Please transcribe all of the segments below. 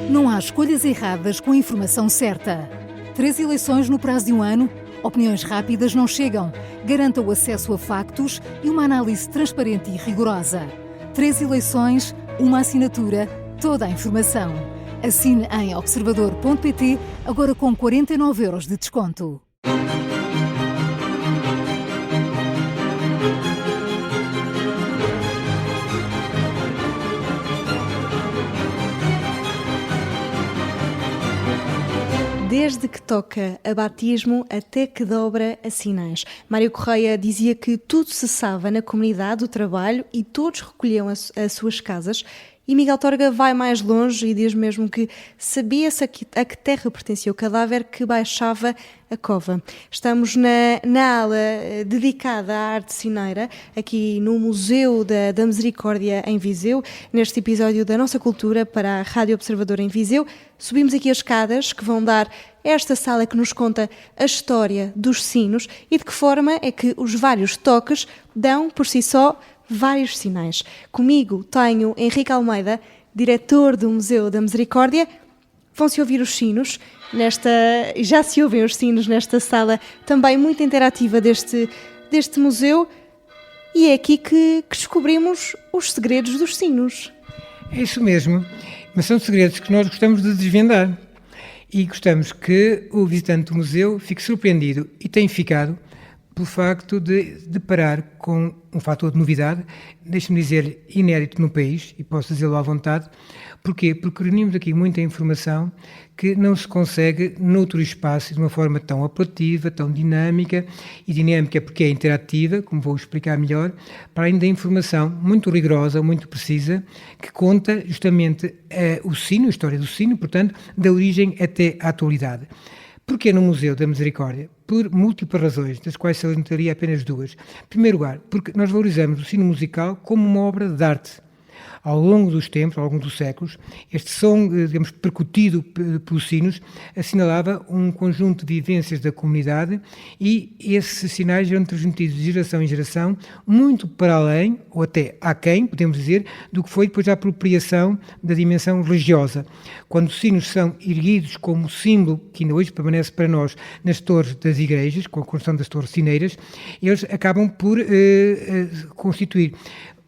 Não há escolhas erradas com a informação certa. 3 eleições no prazo de um ano? Opiniões rápidas não chegam. Garanta o acesso a factos e uma análise transparente e rigorosa. 3 eleições, uma assinatura, toda a informação. Assine em observador.pt, agora com 49 € de desconto. Desde que toca a batismo até que dobra a sinais. Mário Correia dizia que tudo cessava na comunidade do trabalho e todos recolhiam as suas casas. E Miguel Torga vai mais longe e diz mesmo que sabia-se a que terra pertencia o cadáver que baixava a cova. Estamos na ala dedicada à arte cineira, aqui no Museu da Misericórdia em Viseu, neste episódio da Nossa Cultura para a Rádio Observador em Viseu. Subimos aqui as escadas que vão dar a esta sala que nos conta a história dos sinos e de que forma é que os vários toques dão por si só vários sinais. Comigo tenho Henrique Almeida, diretor do Museu da Misericórdia. Vão-se ouvir os sinos, já se ouvem os sinos nesta sala também muito interativa deste museu, e é aqui que descobrimos os segredos dos sinos. É isso mesmo, mas são segredos que nós gostamos de desvendar e gostamos que o visitante do museu fique surpreendido, e tem ficado, pelo facto de deparar com um fator de novidade, deixe-me dizer, inédito no país, e posso dizê-lo à vontade. Porquê? Porque reunimos aqui muita informação que não se consegue noutro espaço de uma forma tão apelativa, tão dinâmica, e dinâmica porque é interativa, como vou explicar melhor, para além da informação muito rigorosa, muito precisa, que conta justamente o sino, a história do sino, portanto, da origem até à atualidade. Porquê no Museu da Misericórdia? Por múltiplas razões, das quais salientaria apenas 2. Em primeiro lugar, porque nós valorizamos o sino musical como uma obra de arte. Ao longo dos tempos, ao longo dos séculos, este som, digamos, percutido pelos sinos, assinalava um conjunto de vivências da comunidade, e esses sinais eram transmitidos de geração em geração, muito para além, ou até aquém, podemos dizer, do que foi depois a apropriação da dimensão religiosa. Quando os sinos são erguidos como símbolo, que ainda hoje permanece para nós nas torres das igrejas, com a construção das torres sineiras, eles acabam por constituir,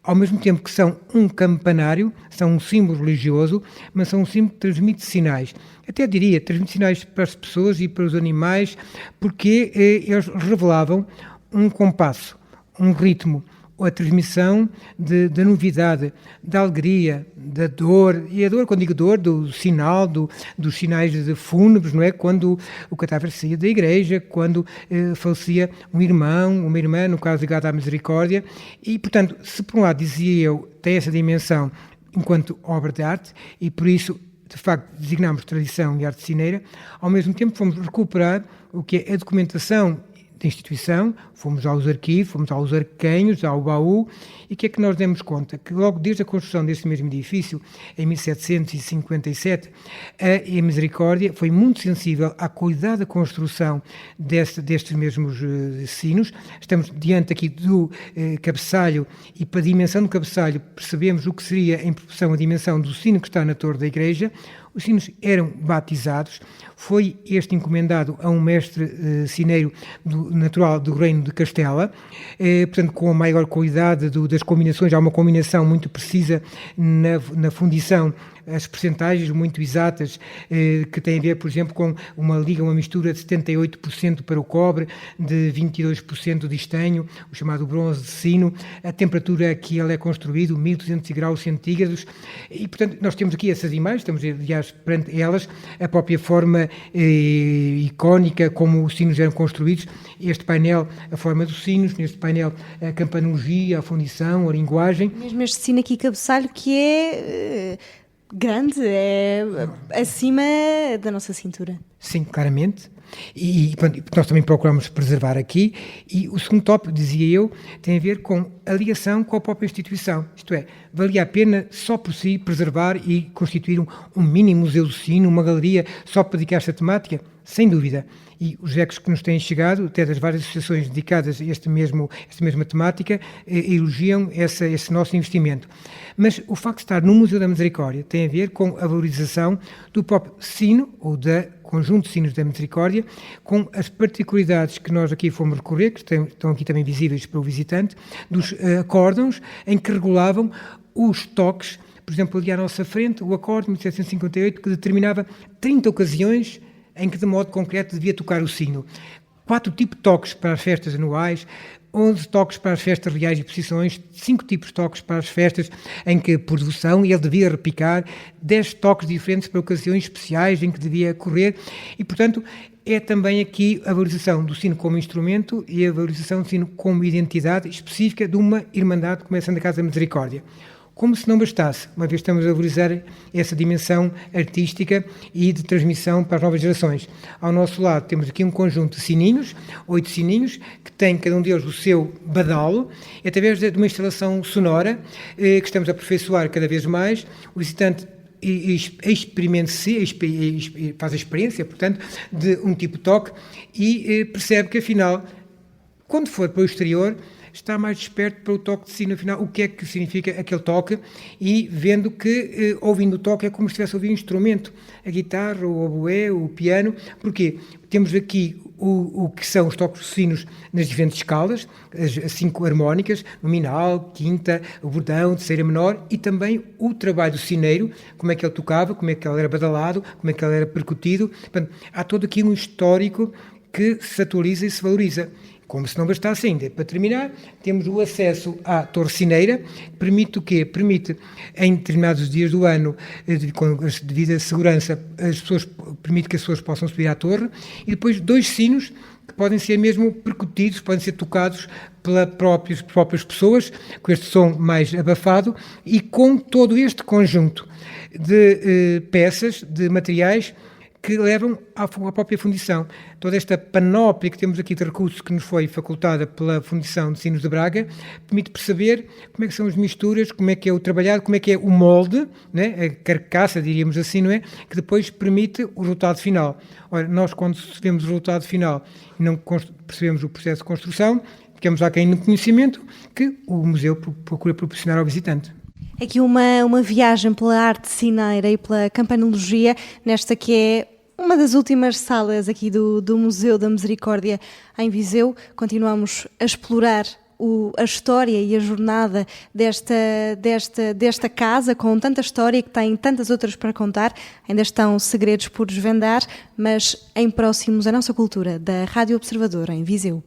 ao mesmo tempo que são um campanário, são um símbolo religioso, mas são um símbolo que transmite sinais. Até diria, transmite sinais para as pessoas e para os animais, porque eles revelavam um compasso, um ritmo, a transmissão da novidade, da alegria, da dor, e a dor, quando digo dor, do sinal, dos sinais de fúnebres, não é? Quando o cadáver saía da igreja, quando falecia um irmão, uma irmã, no caso ligado à misericórdia, e, portanto, se por um lado, dizia eu, tem essa dimensão enquanto obra de arte, e por isso, de facto, designamos tradição e arte cineira, ao mesmo tempo fomos recuperar o que é a documentação da instituição, fomos aos arquivos, fomos aos arquenhos, ao baú, e o que é que nós demos conta? Que logo desde a construção desse mesmo edifício, em 1757, a Misericórdia foi muito sensível à qualidade da construção destes mesmos sinos. Estamos diante aqui do cabeçalho, e para a dimensão do cabeçalho percebemos o que seria em proporção a dimensão do sino que está na torre da igreja. Os sinos eram batizados, foi este encomendado a um mestre sineiro natural do reino de Castela, portanto com a maior qualidade das combinações. Há uma combinação muito precisa na fundição, as percentagens muito exatas, que têm a ver, por exemplo, com uma mistura de 78% para o cobre, de 22% de estanho, o chamado bronze de sino, a temperatura a que ele é construído, 1200 graus centígrados, e, portanto, nós temos aqui essas imagens, estamos, aliás, perante elas, a própria forma icónica como os sinos eram construídos, este painel, a forma dos sinos, neste painel, a campanologia, a fundição, a linguagem. Mesmo este sino aqui, cabeçalho, que é grande, é acima da nossa cintura. Sim, claramente. E nós também procuramos preservar aqui. E o segundo tópico, dizia eu, tem a ver com a ligação com a própria instituição. Isto é, valia a pena só por si preservar e constituir um mini museu do sino, uma galeria só para dedicar esta temática? sem dúvida. E os ecos que nos têm chegado, até das várias associações dedicadas a esta mesma temática, elogiam esse nosso investimento. Mas o facto de estar no Museu da Misericórdia tem a ver com a valorização do próprio sino, ou da conjunto de sinos da Misericórdia, com as particularidades que nós aqui fomos recorrer, que estão aqui também visíveis para o visitante, dos acórdãos em que regulavam os toques. Por exemplo, ali à nossa frente, o acorde de 1758, que determinava 30 ocasiões em que de modo concreto devia tocar o sino. 4 tipos de toques para as festas anuais, 11 toques para as festas reais e procissões, 5 tipos de toques para as festas em que, por devoção, ele devia repicar, 10 toques diferentes para ocasiões especiais em que devia correr e, portanto, é também aqui a valorização do sino como instrumento e a valorização do sino como identidade específica de uma irmandade como é a Santa Casa da Misericórdia. Como se não bastasse, uma vez estamos a valorizar essa dimensão artística e de transmissão para as novas gerações. Ao nosso lado temos aqui um conjunto de sininhos, 8 sininhos, que tem cada um deles o seu badalo, e através de uma instalação sonora que estamos a aperfeiçoar cada vez mais, o visitante faz a experiência, portanto, de um tipo de toque e percebe que, afinal, quando for para o exterior, está mais desperto para o toque de sino, afinal, o que é que significa aquele toque, e vendo que, ouvindo o toque, é como se estivesse a ouvir um instrumento, a guitarra, o oboé, o piano. Porquê? Temos aqui o que são os toques de sinos nas diferentes escalas, as 5 harmónicas, nominal, quinta, o bordão, terceira menor, e também o trabalho do sineiro, como é que ele tocava, como é que ele era badalado, como é que ele era percutido. Portanto, há todo aqui um histórico que se atualiza e se valoriza. Como se não bastasse ainda. Para terminar, temos o acesso à torre sineira, que permite o quê? Permite, em determinados dias do ano, com a devida segurança, permite que as pessoas possam subir à torre, e depois 2 sinos que podem ser mesmo percutidos, podem ser tocados pelas próprias pessoas, com este som mais abafado, e com todo este conjunto de peças, de materiais, que levam à própria fundição. Toda esta panóplia que temos aqui de recursos que nos foi facultada pela Fundição de Sinos de Braga permite perceber como é que são as misturas, como é que é o trabalhado, como é que é o molde, né? A carcaça, diríamos assim, não é? Que depois permite o resultado final. Ora, nós quando vemos o resultado final e não percebemos o processo de construção, ficamos aquém no conhecimento que o museu procura proporcionar ao visitante. Aqui uma viagem pela arte sineira e pela campanologia, nesta que é uma das últimas salas aqui do Museu da Misericórdia em Viseu. Continuamos a explorar a história e a jornada desta casa, com tanta história, que tem tantas outras para contar. Ainda estão segredos por desvendar, mas em próximos a nossa cultura, da Rádio Observador em Viseu.